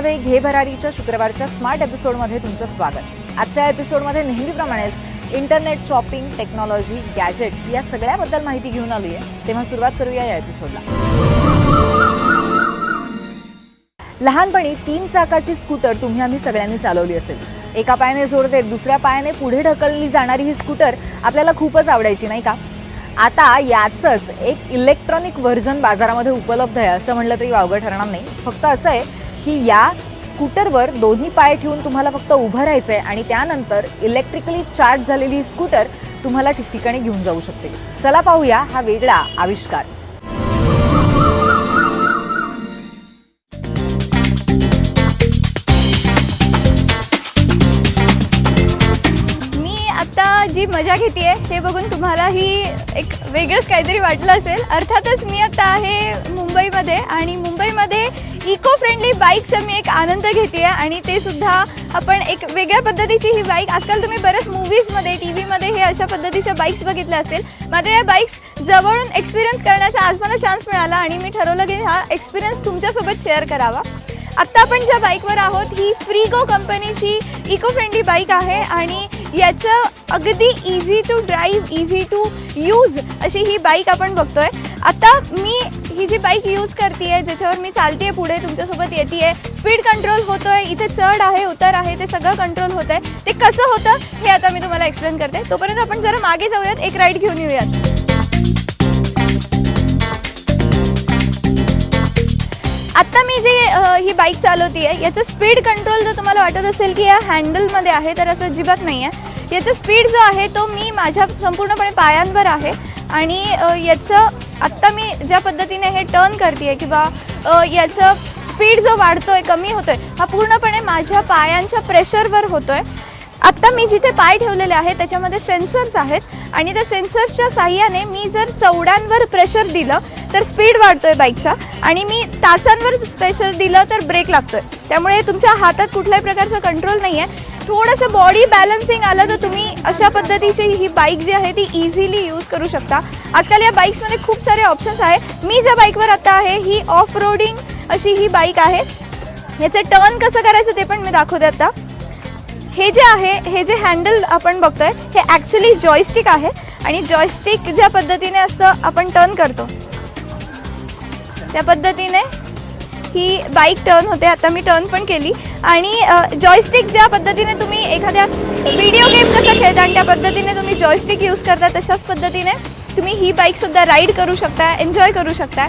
भावे घे भरारीच्या शुक्रवारच्या स्मार्ट एपिसोडमध्ये तुमचं स्वागत। आजच्या एपिसोडमध्ये नेहमीप्रमाणेच इंटरनेट, शॉपिंग, टेक्नॉलॉजी, गॅजेट्स या सगळ्याबद्दल माहिती घेऊन आली आहे। तेव्हा सुरुवात करूया या एपिसोडला। लहानपणी 3 चाकाची स्कूटर तुम्ही आम्ही सगळ्यांनी चालवली असेल। एका पायाने जोर देत दुसऱ्या पायाने पुढे ढकलली जाणारी ही स्कूटर आपल्याला खूपच आवडायची, नाही का? आता याचंच एक इलेक्ट्रॉनिक व्हर्जन बाजारामध्ये उपलब्ध आहे असं म्हटलं तरी वावगं ठरणार नाही। फक्त असं आहे की या स्कूटरवर दोन्ही पाय ठेवून तुम्हाला फक्त उभं राहायचंय आणि त्यानंतर इलेक्ट्रिकली चार्ज झालेली स्कूटर तुम्हाला ठिकठिकाणी घेऊन जाऊ शकते। चला पाहूया हा वेगळा आविष्कार। जी मजा घेतीये हे बघून तुम्हाला ही एक वेगळंच काहीतरी वाटलं असेल। अर्थातच मी आता आहे मुंबईमध्ये आणि मुंबईमध्ये इको फ्रेंडली बाईकचा मी एक आनंद घेतेय आणि ते सुद्धा आपण एक वेगळ्या पद्धतीची ही बाईक आजकाल तुम्ही बऱ्याच मूवीजमध्ये, टीव्हीमध्ये हे अशा पद्धतीच्या बाईक्स बघितल्या असेल। मात्र या बाईक्स जवळून एक्सपिरियन्स करण्याचा आज मला चान्स मिळाला आणि मी ठरवलं की हा एक्सपिरियन्स तुमच्यासोबत शेअर करावा। आत्ता आपण ज्या बाईकवर आहोत ही फ्रीगो कंपनीची इको फ्रेंडली बाईक आहे आणि याचं अगदी easy to drive, easy to use अशी ही बाईक आपण बघतोय। आता मी ही जी बाईक यूज करतेय, ज्याच्यावर मी चालतेय, पुढे तुमच्यासोबत येतेय, स्पीड कंट्रोल होतोय, इथे चढ आहे, उतर आहे, ते सगळं कंट्रोल होतंय। ते कसं होतं हे आता मी तुम्हाला एक्सप्लेन करते। तोपर्यंत आपण जरा मागे जाऊयात, एक राईड घेऊन येऊयात। आता मी जी ही बाईक चालवती आहे याचं स्पीड कंट्रोल जर तुम्हाला वाटत असेल की या हँडलमध्ये आहे तर असं अजिबात नाही आहे। याचा स्पीड जो आहे तो मी माझ्या संपूर्णपणे पायांवर आहे आणि याचं आत्ता मी ज्या पद्धतीने हे टर्न करते आहे किंवा याचं स्पीड जो वाढतोय, कमी होतोय, हा पूर्णपणे माझ्या पायांच्या प्रेशरवर होतोय। आत्ता मी जिथे पाय ठेवलेले आहेत त्याच्यामध्ये सेन्सर्स आहेत आणि त्या सेन्सर्सच्या साहाय्याने मी जर चवड्यांवर प्रेशर दिलं तर स्पीड वाढतोय बाईकचा आणि मी तासांवर प्रेशर दिलं तर ब्रेक लागतोय। त्यामुळे तुमच्या हातात कुठल्याही प्रकारचा कंट्रोल नाही आहे। थोडंसं बॉडी बॅलन्सिंग आलं तर तुम्ही अशा पद्धतीची ही बाईक जी आहे ती इझिली यूज करू शकता। आजकाल या बाईक्समध्ये खूप सारे ऑप्शन्स आहेत। मी ज्या बाईकवर आता आहे ही ऑफ रोडिंग अशी ही बाईक आहे। याचं टर्न कसं करायचं ते पण मी दाखवते आता। हे जे आहे, हे जे हँडल आपण बघतोय हे ॲक्च्युली जॉयस्टिक आहे आणि जॉयस्टिक ज्या पद्धतीने असं आपण टर्न करतो त्या पद्धतीने ही बाईक टर्न होते। आता मी टर्न पण केली आणि जॉयस्टिक ज्या पद्धतीने तुम्ही एखाद्या व्हिडिओ गेम कसं खेळता आणि त्या पद्धतीने तुम्ही जॉयस्टिक यूज करता तशाच पद्धतीने तुम्ही ही बाईकसुद्धा राईड करू शकता, एन्जॉय करू शकता।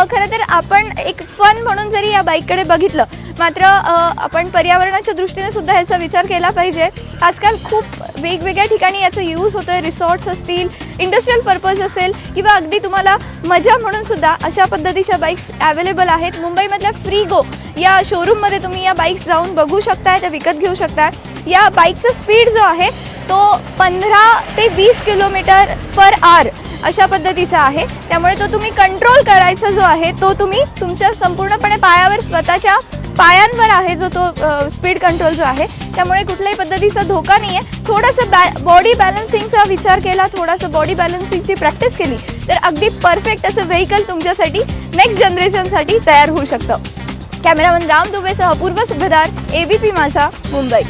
खरं तर आपण एक फन म्हणून जरी या बाईककडे बघितलं, मात्र आपण पर्यावरणाच्या दृष्टीने सुद्धा ह्याचा विचार केला पाहिजे। आजकाल खूप वेगवेगळ्या ठिकाणी याचा यूज होतो आहे। रिसॉर्ट्स असतील, इंडस्ट्रियल पर्पज असेल किंवा अगदी तुम्हाला मजा म्हणून सुद्धा अशा पद्धतीच्या बाईक्स अवेलेबल आहेत। मुंबईमधल्या फ्रीगो या शोरूममध्ये तुम्ही या बाईक्स जाऊन बघू शकताय, त्या विकत घेऊ शकता। या बाईकचा स्पीड जो आहे तो 15 ते 20 किलोमीटर पर आवर अशा पद्धतीचा आहे। त्यामुळे तो तुम्ही कंट्रोल करायचा जो आहे तो तुम्ही तुमच्या संपूर्णपणे पायावर, स्वतःच्या पायांवर आहे जो तो स्पीड कंट्रोल जो आहे। त्यामुळे कुठल्याही पद्धतीचा धोका नाही आहे। थोडंसं बॉडी बॅलन्सिंगचा विचार केला, थोडंसं बॉडी बॅलन्सिंगची प्रॅक्टिस केली तर अगदी परफेक्ट असं व्हेकल तुमच्यासाठी नेक्स्ट जनरेशनसाठी तयार होऊ शकतं। कॅमेरामन राम दुबेसह अपूर्व सुभेदार, ABP माझा, मुंबई।